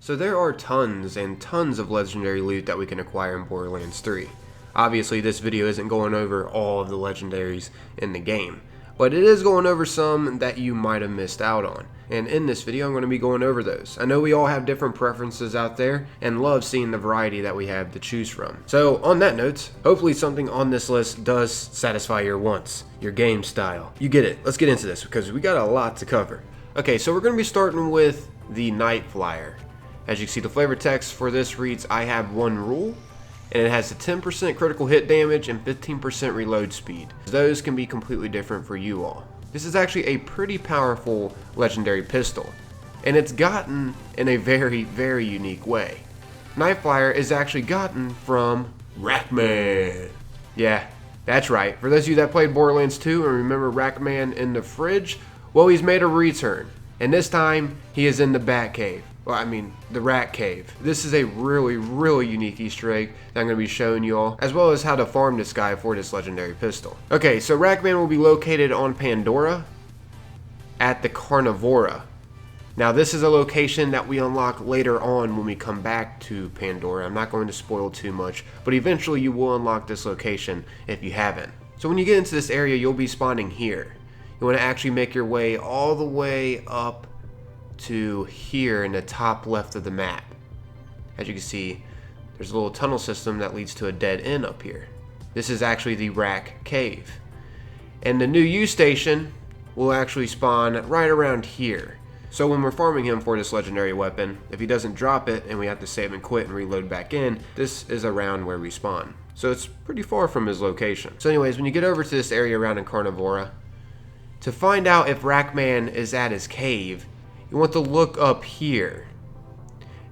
So there are tons and tons of legendary loot that we can acquire in Borderlands 3. Obviously this video isn't going over all of the legendaries in the game, but it is going over some that you might have missed out on. And in this video I'm going to be going over those. I know we all have different preferences out there and love seeing the variety that we have to choose from. So on that note, hopefully something on this list does satisfy your wants, your game style. You get it. Let's get into this because we got a lot to cover. Okay, so we're going to be starting with the Night Flyer. As you can see, the flavor text for this reads, "I have one rule," and it has a 10% critical hit damage and 15% reload speed. Those can be completely different for you all. This is actually a pretty powerful legendary pistol, and it's gotten in a very, very unique way. Night Flyer is actually gotten from Rackman. Yeah, that's right. For those of you that played Borderlands 2 and remember Rackman in the fridge, well, he's made a return, and this time he is in the Bat Cave. Well, I mean, the Rat Cave. This is a really, really unique Easter egg that I'm going to be showing you all, as well as how to farm this guy for this legendary pistol. Okay, so Rackman will be located on Pandora at the Carnivora. Now, this is a location that we unlock later on when we come back to Pandora. I'm not going to spoil too much, but eventually you will unlock this location if you haven't. So when you get into this area, you'll be spawning here. You want to actually make your way all the way up to here in the top left of the map. As you can see, there's a little tunnel system that leads to a dead end up here. This is actually the Rack Cave. And the new U station will actually spawn right around here. So when we're farming him for this legendary weapon, if he doesn't drop it and we have to save and quit and reload back in, this is around where we spawn. So it's pretty far from his location. So anyways, when you get over to this area around in Carnivora, to find out if Rackman is at his cave, you want to look up here.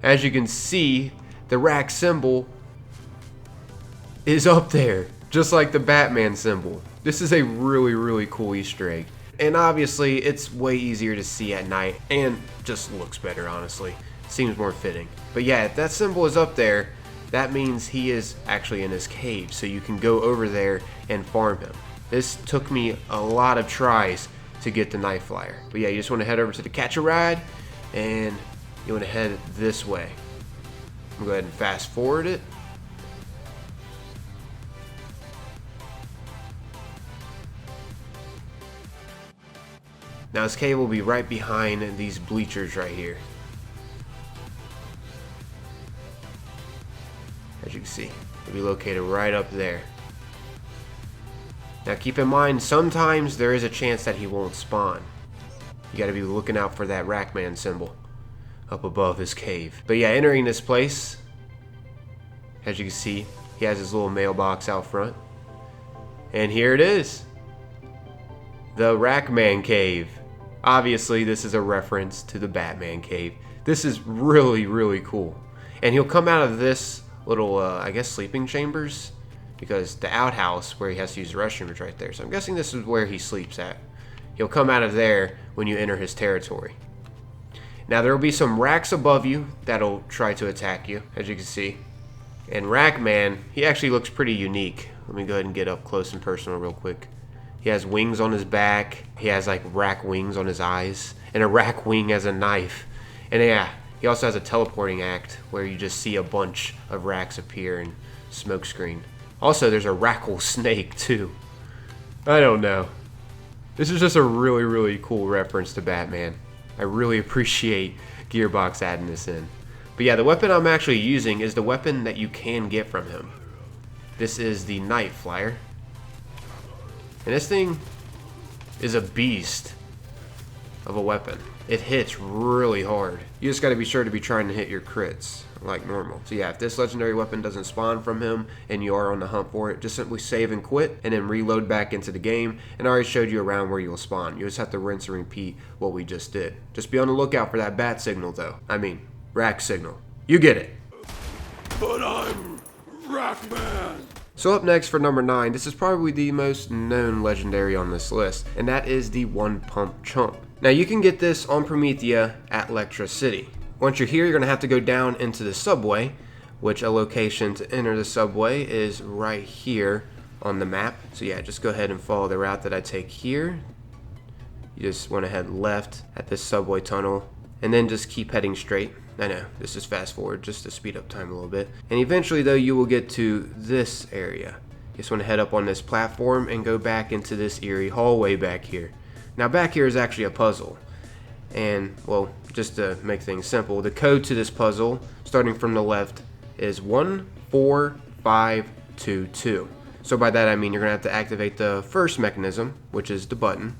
As you can see, the Rack symbol is up there, just like the Batman symbol. This is a really, really cool Easter egg. And obviously, it's way easier to see at night, and just looks better, honestly. Seems more fitting. But yeah, if that symbol is up there, that means he is actually in his cave, so you can go over there and farm him. This took me a lot of tries to get the Night Flyer. But yeah, you just want to head over to the Catch a Ride, and you want to head this way. I'm going to go ahead and fast forward it. Now his cave will be right behind these bleachers right here. As you can see, it'll be located right up there. Now keep in mind, sometimes there is a chance that he won't spawn. You gotta be looking out for that Rackman symbol up above his cave. But yeah, entering this place, as you can see, he has his little mailbox out front. And here it is. The Rackman Cave. Obviously, this is a reference to the Batman Cave. This is really, really cool. And he'll come out of this little, I guess, sleeping chambers, because the outhouse where he has to use the restroom is right there. So I'm guessing this is where he sleeps at. He'll come out of there when you enter his territory. Now there will be some racks above you that'll try to attack you, as you can see. And Rackman, he actually looks pretty unique. Let me go ahead and get up close and personal real quick. He has wings on his back. He has like rack wings on his eyes. And a rack wing as a knife. And yeah, he also has a teleporting act where you just see a bunch of racks appear and smoke screen. Also, there's a Rackle snake, too. I don't know. This is just a really, really cool reference to Batman. I really appreciate Gearbox adding this in. But yeah, the weapon I'm actually using is the weapon that you can get from him. This is the Night Flyer. And this thing is a beast of a weapon. It hits really hard. You just gotta be sure to be trying to hit your crits like normal. So yeah, if this legendary weapon doesn't spawn from him and you are on the hunt for it, just simply save and quit and then reload back into the game. And I already showed you around where you'll spawn. You just have to rinse and repeat what we just did. Just be on the lookout for that bat signal though. I mean, rack signal. You get it. But I'm Rackman. So up next for number 9, this is probably the most known legendary on this list, and that is the Pump Chump. Now you can get this on Promethea at Electra City. Once you're here, you're going to have to go down into the subway, which a location to enter the subway is right here on the map. So yeah, just go ahead and follow the route that I take here. You just want to head left at this subway tunnel, and then just keep heading straight. I know, this is fast forward just to speed up time a little bit. And eventually though, you will get to this area. You just want to head up on this platform and go back into this eerie hallway back here. Now back here is actually a puzzle. And, well, just to make things simple, the code to this puzzle, starting from the left, is 14522. So by that I mean you're going to have to activate the first mechanism, which is the button,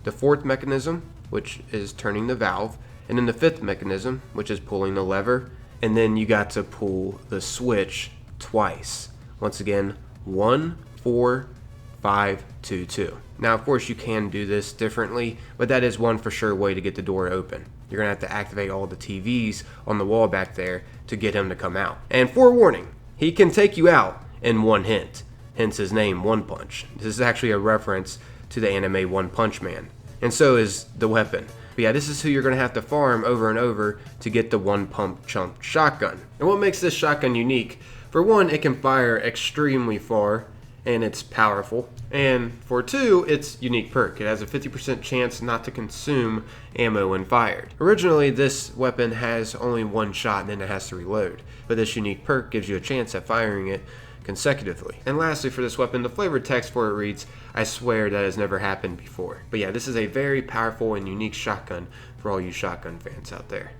the fourth mechanism, which is turning the valve, and then the fifth mechanism, which is pulling the lever, and then you got to pull the switch twice. Once again, 14522. Now, of course, you can do this differently, but that is one for sure way to get the door open. You're going to have to activate all the TVs on the wall back there to get him to come out. And forewarning, he can take you out in one hit, hence his name, One Punch. This is actually a reference to the anime One Punch Man. And so is the weapon. But yeah, this is who you're going to have to farm over and over to get the one Pump Chump shotgun. And what makes this shotgun unique? For one, it can fire extremely far, and it's powerful. And for two, its unique perk. It has a 50% chance not to consume ammo when fired. Originally, this weapon has only one shot and then it has to reload. But this unique perk gives you a chance at firing it consecutively. And lastly, for this weapon, the flavored text for it reads, "I swear that has never happened before." But yeah, this is a very powerful and unique shotgun for all you shotgun fans out there.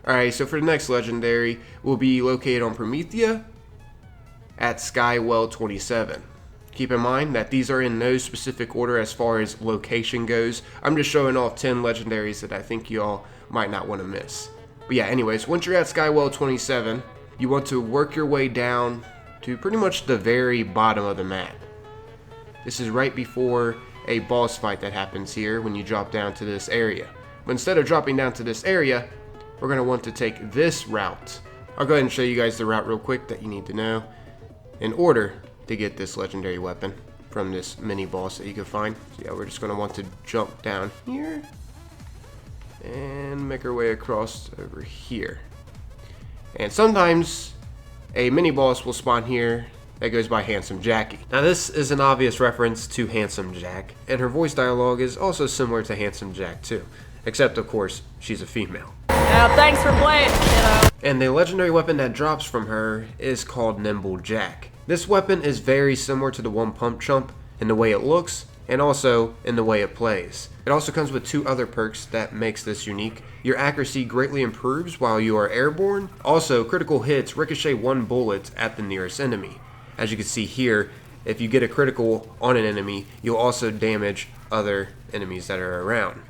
Alright, so for the next legendary, we'll be located on Promethea at Skywell 27. Keep in mind that these are in no specific order as far as location goes. I'm just showing off 10 legendaries that I think y'all might not want to miss. But yeah, anyways, once you're at Skywell 27, you want to work your way down to pretty much the very bottom of the map. This is right before a boss fight that happens here when you drop down to this area. But instead of dropping down to this area, we're going to want to take this route. I'll go ahead and show you guys the route real quick that you need to know in order to get this legendary weapon from this mini boss that you can find. So yeah, we're just going to want to jump down here and make our way across over here. And sometimes a mini boss will spawn here that goes by Handsome Jackie. Now this is an obvious reference to Handsome Jack, and her voice dialogue is also similar to Handsome Jack too, except of course she's a female. Yeah, thanks for playing, And the legendary weapon that drops from her is called Nimble Jack. This weapon is very similar to the one Pump Chump in the way it looks and also in the way it plays. It also comes with two other perks that makes this unique. Your accuracy greatly improves while you are airborne. Also, critical hits ricochet one bullet at the nearest enemy. As you can see here, if you get a critical on an enemy, you'll also damage other enemies that are around,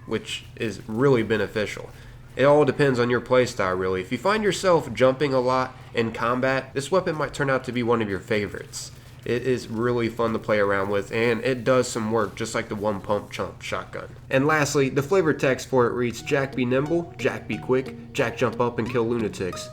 which is really beneficial. It all depends on your playstyle, really. If you find yourself jumping a lot in combat, this weapon might turn out to be one of your favorites. It is really fun to play around with, and it does some work just like the one Pump Chump shotgun. And lastly, the flavor text for it reads, "Jack be nimble, Jack be quick, Jack jump up and kill lunatics."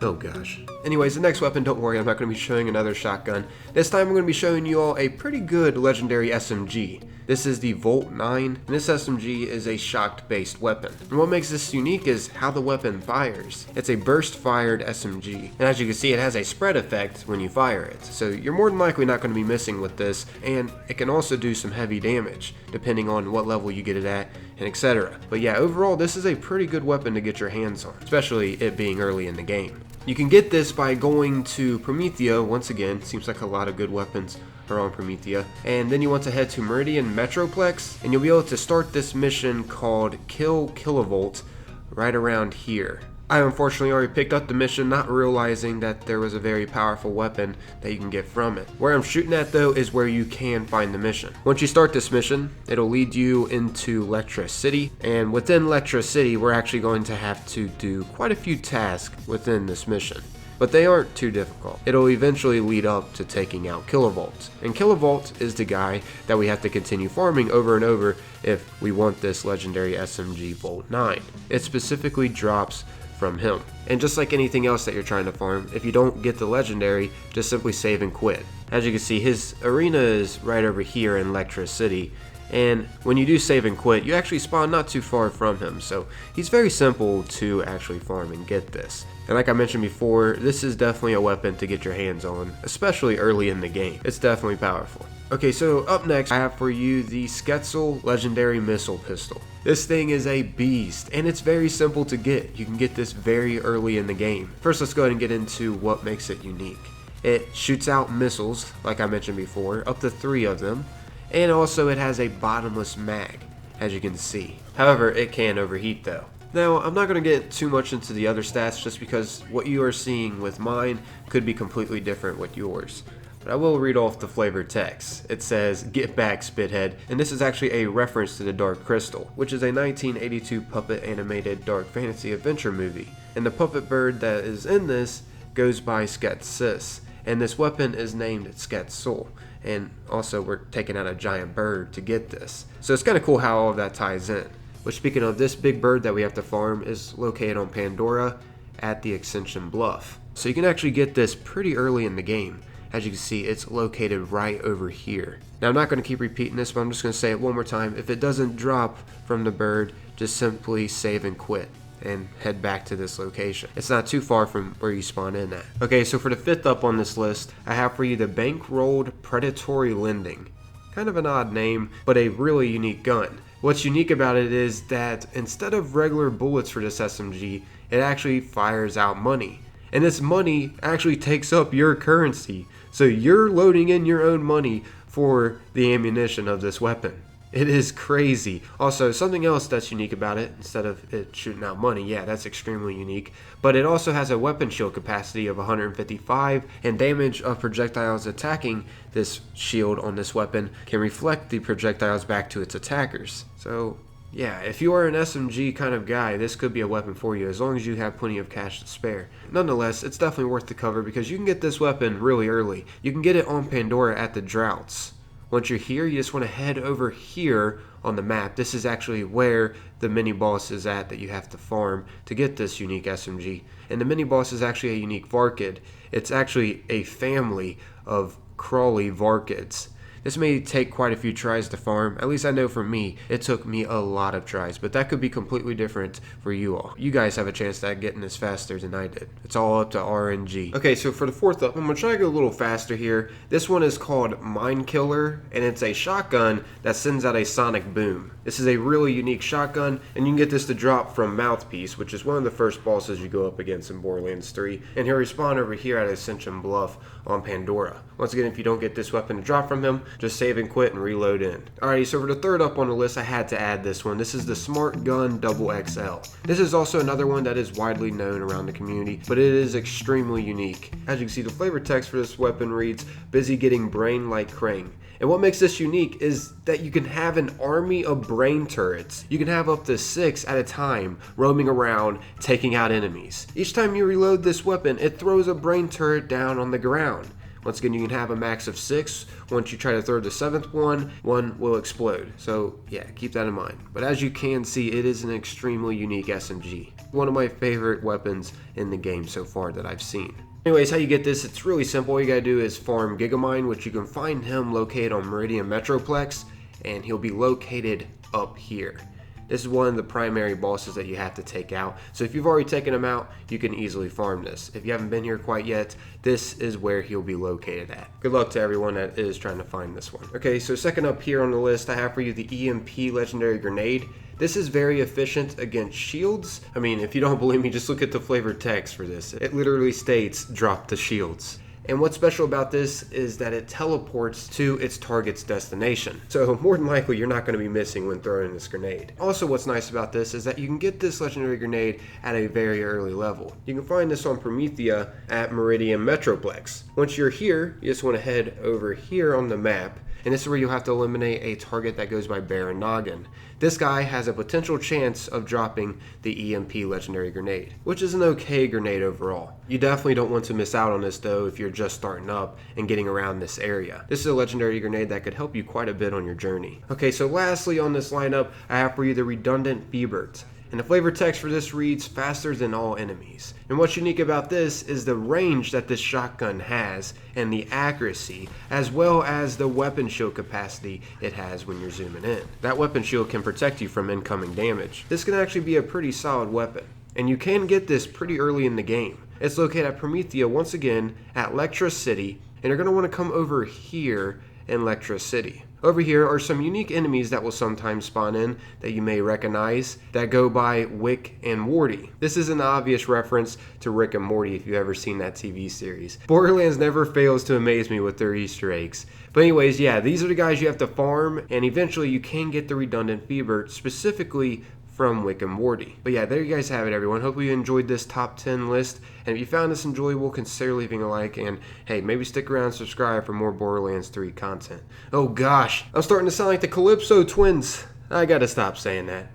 Oh gosh. Anyways, the next weapon, don't worry, I'm not going to be showing another shotgun. This time I'm going to be showing you all a pretty good legendary SMG. This is the Volt 9, and this SMG is a shock-based weapon. And what makes this unique is how the weapon fires. It's a burst-fired SMG, and as you can see, it has a spread effect when you fire it. So you're more than likely not going to be missing with this, and it can also do some heavy damage, depending on what level you get it at, and etc. But yeah, overall, this is a pretty good weapon to get your hands on, especially it being early in the game. You can get this by going to Promethea. Once again, seems like a lot of good weapons are on Promethea. And then you want to head to Meridian Metroplex, and you'll be able to start this mission called Kill Kilovolt right around here. I unfortunately already picked up the mission, not realizing that there was a very powerful weapon that you can get from it. Where I'm shooting at though is where you can find the mission. Once you start this mission, it'll lead you into Lectra City, and within Lectra City we're actually going to have to do quite a few tasks within this mission. But they aren't too difficult. It'll eventually lead up to taking out Kilovolt. And Kilovolt is the guy that we have to continue farming over and over if we want this legendary SMG Volt 9. It specifically drops from him. And just like anything else that you're trying to farm, if you don't get the legendary, just simply save and quit. As you can see, his arena is right over here in Lectra City, and when you do save and quit, you actually spawn not too far from him, so he's very simple to actually farm and get this. And like I mentioned before, this is definitely a weapon to get your hands on, especially early in the game. It's definitely powerful. Okay, so up next I have for you the Quetzal Legendary Missile Pistol. This thing is a beast, and it's very simple to get. You can get this very early in the game. First, let's go ahead and get into what makes it unique. It shoots out missiles, like I mentioned before, up to 3 of them, and also it has a bottomless mag, as you can see. However, it can overheat though. Now, I'm not going to get too much into the other stats just because what you are seeing with mine could be completely different with yours. But I will read off the flavored text. It says, "Get back, Spithead," and this is actually a reference to the Dark Crystal, which is a 1982 puppet animated dark fantasy adventure movie. And the puppet bird that is in this goes by Quetzal, and this weapon is named Quetzal. And also we're taking out a giant bird to get this. So it's kind of cool how all of that ties in. Which, speaking of, this big bird that we have to farm is located on Pandora at the Ascension Bluff. So you can actually get this pretty early in the game. As you can see, it's located right over here. Now, I'm not going to keep repeating this, but I'm just going to say it one more time. If it doesn't drop from the bird, just simply save and quit and head back to this location. It's not too far from where you spawn in at. Okay, so for the 5th up on this list, I have for you the bankrolled predatory lending. Kind of an odd name, but a really unique gun. What's unique about it is that instead of regular bullets for this SMG, it actually fires out money. And this money actually takes up your currency. So you're loading in your own money for the ammunition of this weapon. It is crazy. Also, something else that's unique about it, instead of it shooting out money, yeah, that's extremely unique, but it also has a weapon shield capacity of 155, and damage of projectiles attacking this shield on this weapon can reflect the projectiles back to its attackers. So yeah, if you are an SMG kind of guy, this could be a weapon for you as long as you have plenty of cash to spare. Nonetheless, it's definitely worth the cover because you can get this weapon really early. You can get it on Pandora at the Droughts. Once you're here, you just want to head over here on the map. This is actually where the mini boss is at that you have to farm to get this unique SMG. And the mini boss is actually a unique Varkid. It's actually a family of crawly Varkids. This may take quite a few tries to farm. At least I know for me, it took me a lot of tries, but that could be completely different for you all. You guys have a chance at getting this faster than I did. It's all up to RNG. Okay, so for the 4th up, I'm gonna try to go a little faster here. This one is called Mind Killer, and it's a shotgun that sends out a sonic boom. This is a really unique shotgun, and you can get this to drop from Mouthpiece, which is one of the first bosses you go up against in Borderlands 3, and he'll respawn over here at Ascension Bluff on Pandora. Once again, if you don't get this weapon to drop from him, just save and quit and reload in. Alrighty, so for the 3rd up on the list, I had to add this one. This is the Smart Gun Double XL. This is also another one that is widely known around the community, but it is extremely unique. As you can see, the flavor text for this weapon reads, "Busy getting brain like Krang." And what makes this unique is that you can have an army of brain turrets. You can have up to 6 at a time roaming around taking out enemies. Each time you reload this weapon, it throws a brain turret down on the ground. Once again, you can have a max of 6. Once you try to throw the 7th one will explode. So yeah, keep that in mind. But as you can see, it is an extremely unique SMG. One of my favorite weapons in the game so far that I've seen. Anyways, how you get this, it's really simple. All you gotta do is farm Gigamine, which you can find him located on Meridian Metroplex, and he'll be located up here. This is one of the primary bosses that you have to take out. So if you've already taken him out, you can easily farm this. If you haven't been here quite yet, this is where he'll be located at. Good luck to everyone that is trying to find this one. Okay, so second up here on the list, I have for you the EMP Legendary Grenade. This is very efficient against shields. I mean, if you don't believe me, just look at the flavored text for this. It literally states, "Drop the shields." And what's special about this is that it teleports to its target's destination. So more than likely, you're not going to be missing when throwing this grenade. Also, what's nice about this is that you can get this legendary grenade at a very early level. You can find this on Promethea at Meridian Metroplex. Once you're here, you just want to head over here on the map, and this is where you'll have to eliminate a target that goes by Baron Noggin. This guy has a potential chance of dropping the EMP Legendary Grenade, which is an okay grenade overall. You definitely don't want to miss out on this though if you're just starting up and getting around this area. This is a legendary grenade that could help you quite a bit on your journey. Okay, so lastly on this lineup, I have for you the redundant Biebert. And the flavor text for this reads, "Faster than all enemies." And what's unique about this is the range that this shotgun has and the accuracy, as well as the weapon shield capacity it has when you're zooming in. That weapon shield can protect you from incoming damage. This can actually be a pretty solid weapon, and you can get this pretty early in the game. It's located at Promethea once again at Lectra City, and you're going to want to come over here and Electra City. Over here are some unique enemies that will sometimes spawn in that you may recognize that go by Wick and Morty. This is an obvious reference to Rick and Morty if you've ever seen that TV series. Borderlands never fails to amaze me with their Easter eggs. But anyways, yeah, these are the guys you have to farm, and eventually you can get the redundant fever, specifically from Wick and Morty. But yeah, there you guys have it, everyone. Hopefully you enjoyed this top 10 list, and if you found this enjoyable, consider leaving a like, and hey, maybe stick around and subscribe for more Borderlands 3 content. Oh gosh, I'm starting to sound like the Calypso twins. I gotta stop saying that.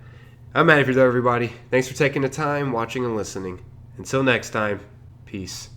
I'm out of here though, everybody. Thanks for taking the time, watching, and listening. Until next time, peace.